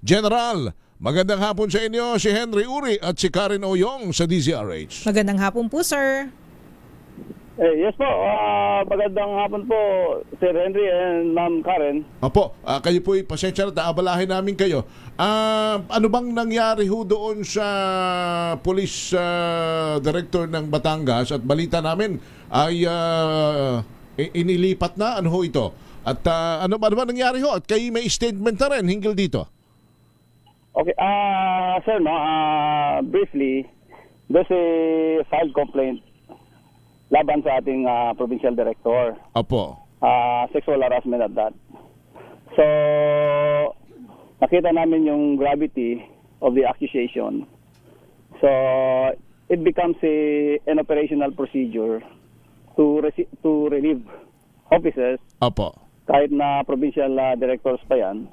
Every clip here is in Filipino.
General, magandang hapon sa inyo, si Henry Uri at si Karen Oyong sa DZRH. Magandang hapon po, sir. Yes po, magandang hapon po, Sir Henry and Ma'am Karen. Opo, kayo po'y pasensya na, aabalahin namin kayo. Ano bang nangyari ho doon sa Police Director ng Batangas? At balita namin ay inilipat na, ano ho ito? At ano ba nangyari ho? At kayo may statement na rin hinggil dito. Okay, sir, no, briefly, there's a filed complaint laban sa ating provincial director. Opo. Sexual harassment at that. So, nakita namin yung gravity of the accusation. So, it becomes an operational procedure to relieve officers, Opo. kahit na provincial directors pa yan,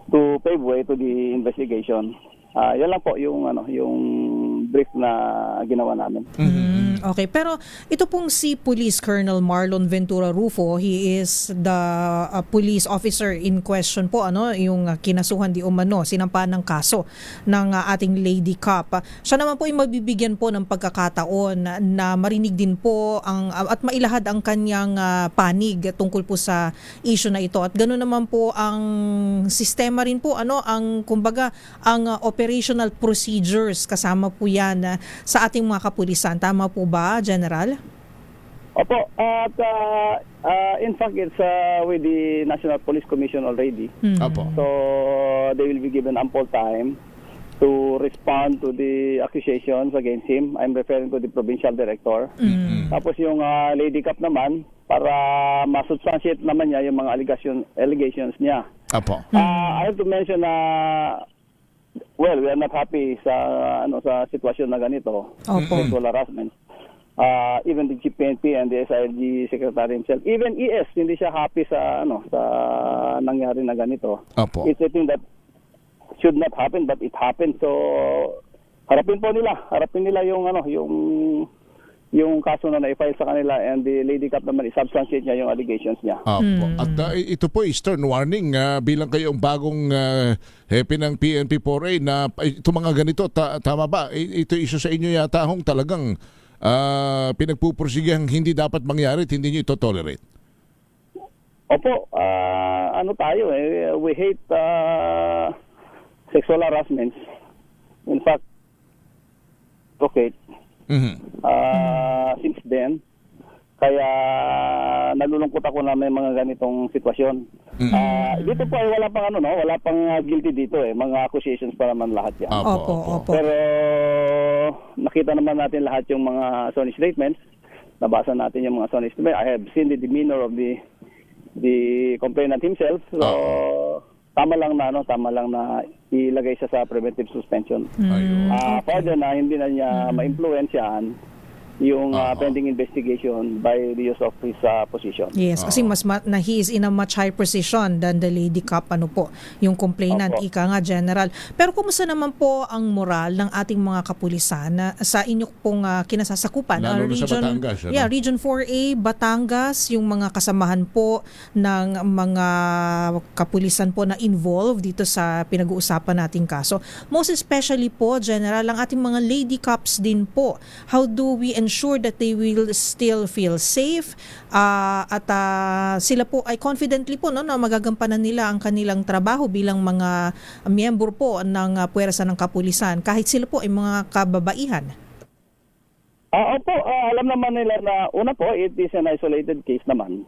to pave way to the investigation. Yan lang po yung brief na ginawa namin. Okay, pero ito pong si Police Colonel Marlon Ventura Rufo, he is the police officer in question po, yung kinasuhan di umano, sinampahan ng kaso ng ating Lady Cop. Siya naman po ay mabibigyan po ng pagkakataon na marinig din po at mailahad ang kanyang panig tungkol po sa issue na ito. At ganoon naman po ang sistema rin po, ang kumbaga ang operational procedures, kasama po yan sa ating mga kapulisan. Tama po ba, General? Opo, at in fact, it's with the National Police Commission already. Opo. So, they will be given ample time to respond to the accusations against him. I'm referring to the provincial director. Tapos yung Lady Cup naman, para masubstantiate naman niya yung mga allegations niya. Opo. I have to mention na well, we are not happy sa sitwasyon na ganito. Opo. Sexual harassment. Even the Chief PNP and the SIG Secretary himself, even ES, hindi siya happy sa sa nangyari na ganito. Opo. It's a thing that should not happen, but it happened. So harapin nila yung kaso na na-file sa kanila, and the Lady Cup naman i-substantiate niya yung allegations niya. Opo. At ito po stern warning bilang kayong bagong hepe ng PNP4A na ito mga ganito, tama ba? Ito isa sa inyo yata hong talagang pinagpupursigang hindi dapat mangyari at hindi nyo ito tolerate. Opo, tayo we hate sexual harassment. In fact, okay. Since then, kaya nalulungkot ako na may mga ganitong sitwasyon. Dito po ay wala pang guilty dito mga accusations pa naman lahat yan. Opo. Pero nakita naman natin lahat yung mga sworn statements. Nabasa natin yung mga sworn statements. I have seen the demeanor of the complainant himself. So tama lang na ilagay siya sa preventive suspension. Pwede na hindi na niya ma-influensyahan yung pending investigation by the use of his position. Yes, kasi he is in a much higher position than the Lady Cup, yung complainant, ika nga, General. Pero kumusta naman po ang moral ng ating mga kapulisan sa inyo pong kinasasakupan? Lalo sa Batangas. Region 4A, Batangas, yung mga kasamahan po ng mga kapulisan po na involved dito sa pinag-uusapan nating kaso. Most especially po, General, ang ating mga Lady Cups din po. How do we ensure that they will still feel safe at sila po ay confidently po na magagampanan nila ang kanilang trabaho bilang mga miyembro po ng puwersa ng kapulisan kahit sila po ay mga kababaihan? Opo, alam naman nila na una po, it is an isolated case naman.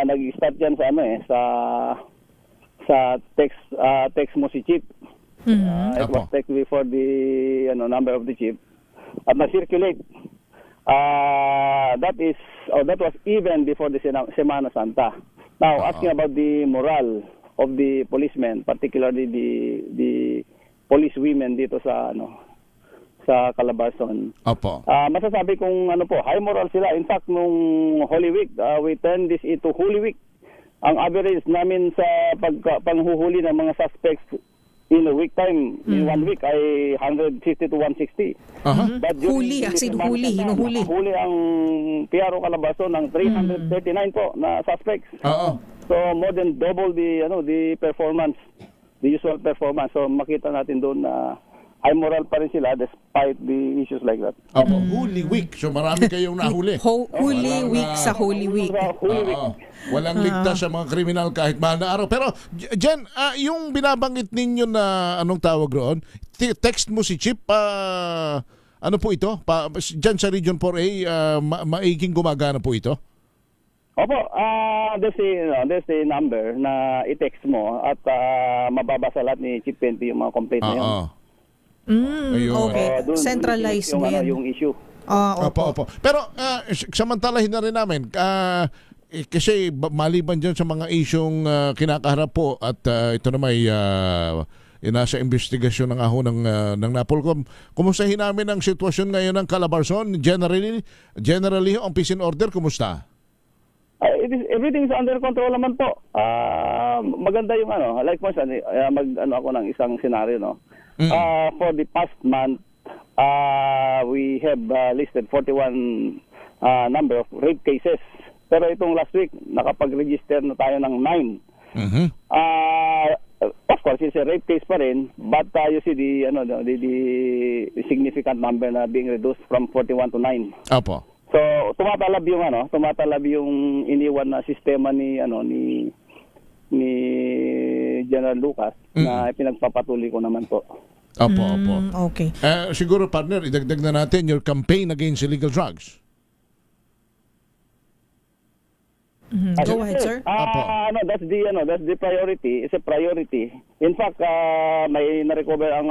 Nag-start yan sa text mo si Chief. It was text before the number of the Chief. At na-circulate. That was even before the Semana Santa. Now, asking about the morale of the policemen, particularly the police women dito sa Calabarzon. Opo. Masasabi kong high moral sila. In fact, nung Holy Week, we turn this into Holy Week. Ang average namin sa panghuhuli ng mga suspects in a week time, in 1 week, ay 150 to 160. Huli, hinuhuli. Huli ang PRO Calabarzon ng 339 po na suspects. So more than double the performance, the usual performance. So makita natin doon na high moral pa rin sila despite the issues like that. Opo, Holy Week. So marami kayong nahuli. Holy Walang, Week sa Holy Week. Holy Week. Oo. Walang ligtas sa mga kriminal kahit mahal na araw. Pero, Jen, yung binabanggit ninyo na anong tawag roon, text mo si Chip, ano po ito? Dyan sa Region 4A, maiging gumagana po ito? Opo, there's a number na i-text mo at mababasa lahat ni Chief PNP yung mga complaint na yun. Ayun. Okay. Dun Centralized yung, din. yung issue. Opo. Pero samantalahin na rin namin, kasi maliban dyan sa mga isyong kinakaharap po at ito na may nasa investigasyon ng ng Napolcom. Kumustahin namin ang sitwasyon ngayon ng Calabarzon? Generally ang peace and order, kumusta? Everything is under control naman po. Maganda yung like mo ako ng isang scenario, no. For the past month, we have listed 41 number of rape cases. Pero itong last week, nakapag-register na tayo ng 9. Mm-hmm. Of course, it's a rape case pa rin, but you see the significant number na being reduced from 41 to 9. Opo. So, tumatalab yung iniwan na sistema ni General Lucas na pinagpapatuloy ko naman po. Opo. Okay. Siguro, partner, idagdag na natin your campaign against illegal drugs. Go ahead, sir. That's the priority. It's a priority. In fact, may na-recover ang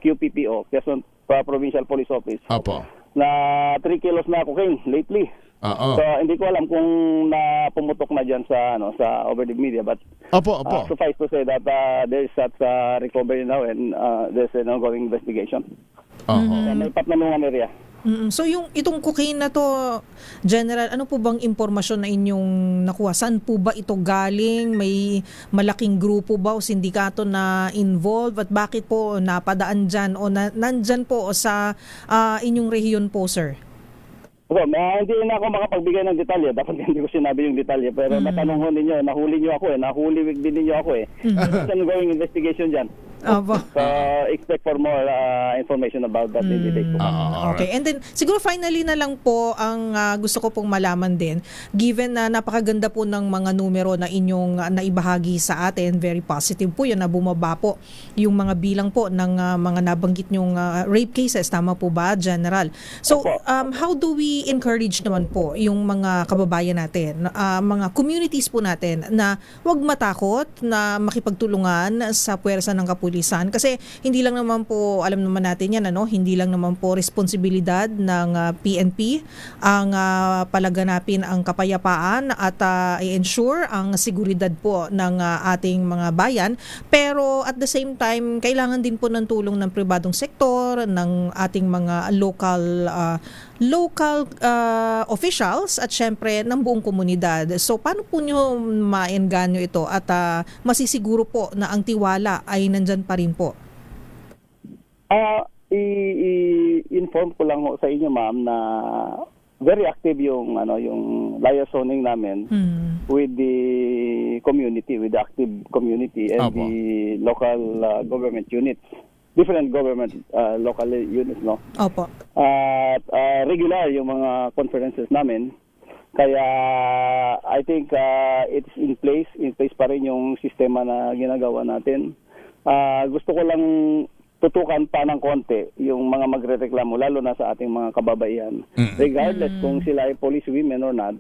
QPPO, Quezon Provincial Police Office. Opo. Na 3 kilos na cocaine lately. So hindi ko alam kung pumutok na diyan sa over the media, but Opo. suffice to say that there is such recovery now and there's an ongoing investigation. May patnanungan area. So itong cocaine na to, General, ano po bang impormasyon na inyong nakuha? Saan po ba ito galing? May malaking grupo ba o sindikato na involved? At bakit po napadaan dyan o nandyan po sa inyong rehiyon po, sir? So, hindi na ako makapagbigay ng detalye. Dapat hindi ko sinabi yung detalye. Pero natanong ho ninyo, nahuli din ninyo ako eh. There's an ongoing investigation dyan. Opo. So, expect for more information about that in the days to come. Okay. And then, siguro finally na lang po, ang gusto ko pong malaman din, given na napakaganda po ng mga numero na inyong naibahagi sa atin, very positive po yan na bumaba po yung mga bilang po ng mga nabanggit nyong rape cases. Tama po ba, General? So, how do we encourage naman po yung mga kababayan natin, mga communities po natin na huwag matakot na makipagtulungan sa puwersa ng kapulisan? Kasi hindi lang naman po, alam naman natin yan, hindi lang naman po responsibilidad ng PNP ang palaganapin ang kapayapaan at i-ensure ang seguridad po ng ating mga bayan. Pero at the same time, kailangan din po ng tulong ng pribadong sektor, ng ating mga local officials at syempre ng buong komunidad. So paano po nyo maengganyo ito at masisiguro po na ang tiwala ay nandyan pa rin po? I-inform ko lang sa inyo, ma'am, na very active yung liaisoning namin with the community, with the active community and Opo. the local government units. Different government local units, no? Opo. At regular yung mga conferences namin. Kaya I think it's in place pa rin yung sistema na ginagawa natin. Gusto ko lang tutukan pa ng konti yung mga magrereklamo, lalo na sa ating mga kababaihan. Regardless kung sila ay police women or not,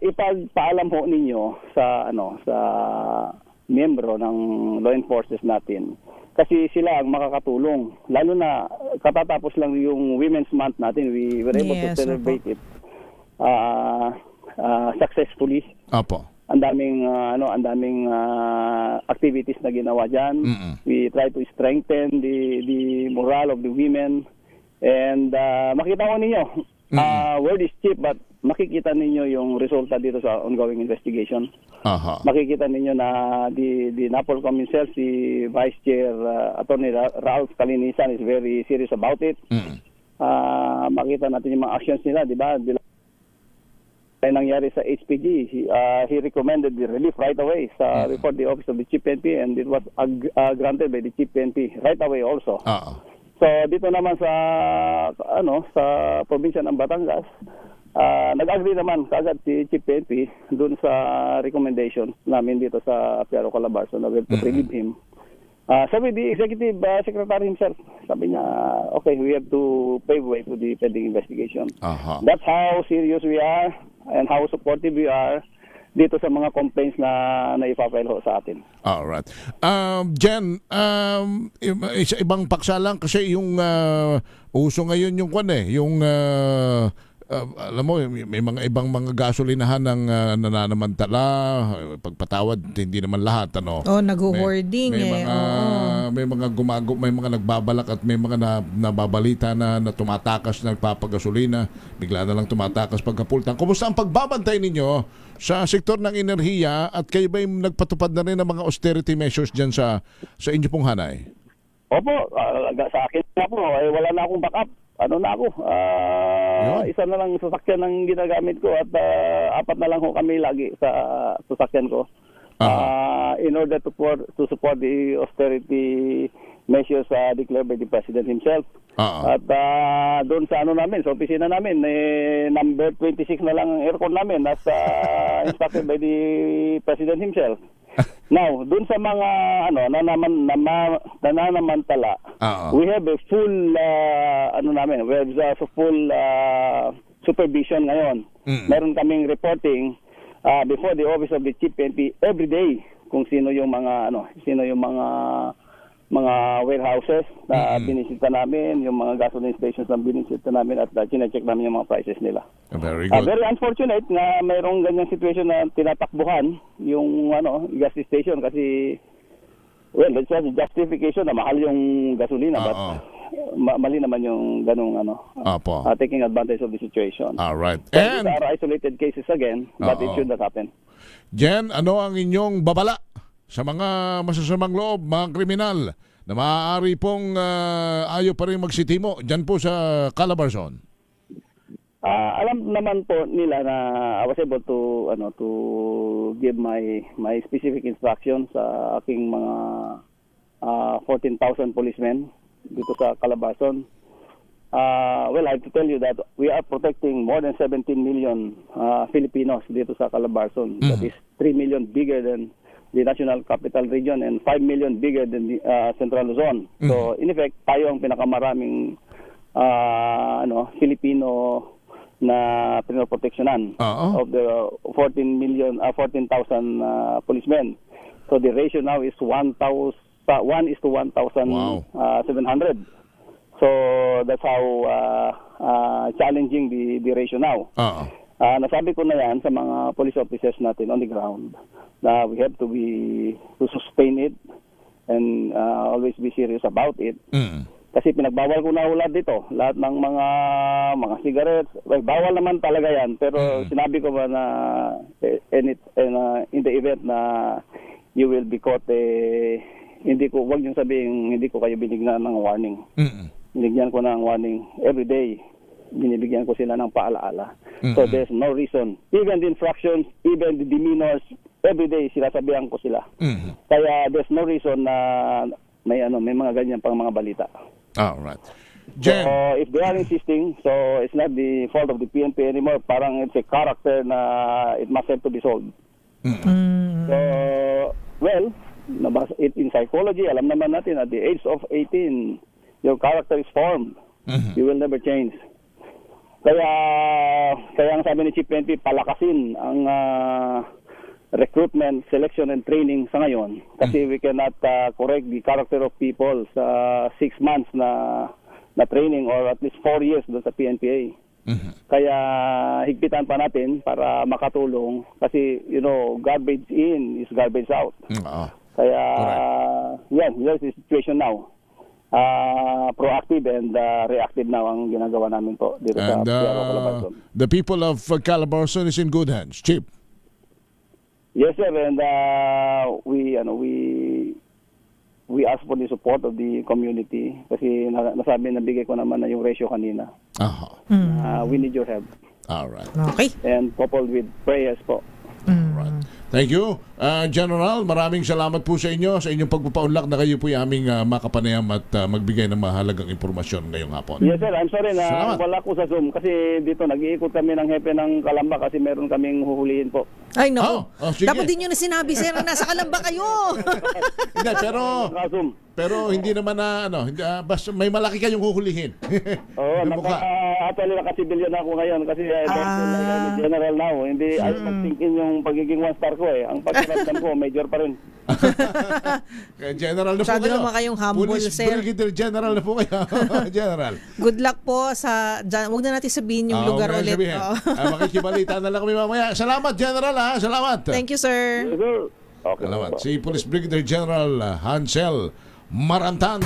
ipagpaalam ho ninyo sa miyembro ng law enforcement natin. Kasi sila ang makakatulong. Lalo na katatapos lang yung Women's Month natin, we were able to celebrate it successfully. Opo. Ang daming activities na ginawa diyan. We try to strengthen the morale of the women and makita ko ninyo word is cheap but makikita ninyo yung resulta dito sa ongoing investigation. Makikita ninyo na the Napolcom himself, si Vice Chair Attorney Ralph Kalinisan is very serious about it. Makita natin yung mga actions nila, di ba? ay nangyari sa HPG, he recommended the relief right away sa before the office of the Chief PNP, and it was granted by the Chief PNP right away also. So dito naman sa sa probinsya ng Batangas, nag-agree naman kagad si Chief PNP dun sa recommendation namin dito sa Piaro Calabarzon na we have to relieve him. Sabi the Executive Secretary himself, sabi niya, okay, we have to pave way to the pending investigation. That's how serious we are and how supportive we are dito sa mga complaints na naipafile ho sa atin. Alright. Jen, isa ibang paksa lang kasi yung uso ngayon yung yung alam mo, may mga ibang mga gasolinahan ng nananamantala, pagpatawad, hindi naman lahat, nag-hoarding may mga nagbabalak at may mga nababalita na tumatakas na nagpapagasolina, bigla na lang tumatakas pagkapultang. Kumusta ang pagbabantay ninyo sa sektor ng enerhiya at kayo ba nagpatupad na rin ng mga austerity measures dyan sa inyo pong hanay? Opo, sa akin nga po, wala na akong backup. Isa na lang sasakyan ang ginagamit ko at apat na lang ho kami lagi sa sasakyan ko. In order to support the austerity measures declared by the President himself. At doon sa namin, sa opisina namin, number 26 na lang ang aircon namin as instructed by the President himself. Now, doon sa mga nananamantala, we have a full full supervision ngayon. Meron kaming reporting before the office of the Chief PNP every day kung sino yung mga warehouses na binisita namin, yung mga gasoline stations na binisita namin at chine-check namin yung mga prices nila. Very good. Very unfortunate na mayroong ganyang situation na tinatakbuhan yung gas station kasi let's say justification na mahal yung gasolina but mali naman yung ganung taking advantage of the situation. All right. And these are isolated cases again, but it should not happen. Jen, ano ang inyong babala sa mga masasamang loob, mga kriminal na maaari pong ayaw pa rin magsitimo dyan po sa Calabarzon? Alam naman po nila na I was able to give my specific instructions sa aking mga 14,000 policemen dito sa Calabarzon. I have to tell you that we are protecting more than 17 million Filipinos dito sa Calabarzon. That is 3 million bigger than the National Capital Region and 5 million bigger than the Central Luzon. So in effect, tayo ang pinakamaraming Filipino na pinoproteksyonan of the 14,000 policemen. So the ratio now is 1 is to 1,700. So that's how challenging the ratio now. Nasabi ko na yan sa mga police officers natin on the ground na we have to sustain it and always be serious about it. Kasi pinagbawal ko na lahat dito. Lahat ng mga cigarettes. Bawal naman talaga yan. Pero sinabi ko ba na in the event na you will be caught, wag niyong sabihin, hindi ko kayo binigyan ng warning. Binigyan ko ng warning every day. Binibigyan ko sila ng paalaala. So there's no reason. Even the infractions, even the demeanors, every day sinasabihan ko sila. Kaya there's no reason na may mga ganyan pang mga balita. All right. Jen. So if they are insisting, so it's not the fault of the PNP anymore. Parang it's a character na it must have to be solved. So, in psychology, alam naman natin at the age of 18, your character is formed. You will never change. Kaya ang sabi ni Chief PNP, palakasin ang recruitment, selection, and training sa ngayon. Kasi we cannot correct the character of people sa 6 months na training or at least 4 years doon sa PNPA. Kaya higpitan pa natin para makatulong. Kasi, garbage in is garbage out. Kaya, here's the situation now. Proactive and reactive now ang ginagawa namin po dito sa Piaro Calabarzon. The people of Calabarzon is in good hands. Chief. Yes, sir, and we ask for the support of the community kasi nabigay ko naman na yung ratio kanina. We need your help. Alright. Okay. and coupled with prayers po. Right. Thank you. General, maraming salamat po sa inyo sa inyong pagpapaunlak na kayo po yung aming makapanayam at magbigay ng mahalagang impormasyon ngayong hapon. Yes sir, I'm sorry na Salamat. wala ko sa Zoom kasi dito nag-iikot kami ng hepe ng Kalamba kasi meron kaming huhulihin po. Ay, naku. Sige. Dapat din yun na sinabi, sir, na nasa Kalamba kayo. Hindi, Naka-Zoom. pero hindi naman na hindi, basta may malaki kayong huhulihin. Oo, Yung mukha. actually naka-civilian ako ngayon kasi general now. Hindi ayaw mag-think in yung pagiging one star ko eh. Ang pagkaramdam ko, major pa rin. General na po Masyado kayo. naman kayong humble, Police sir. Brigadier General na po kayo. General. Good luck po sa... Huwag na natin sabihin yung lugar huwag na ulit. sabihin. Oo. Makikibalita na lang kami mamaya. Salamat, General. Salamat. Thank you, sir. Sir, okay. Salamat. Si Police Brigadier General Hansel Marantan.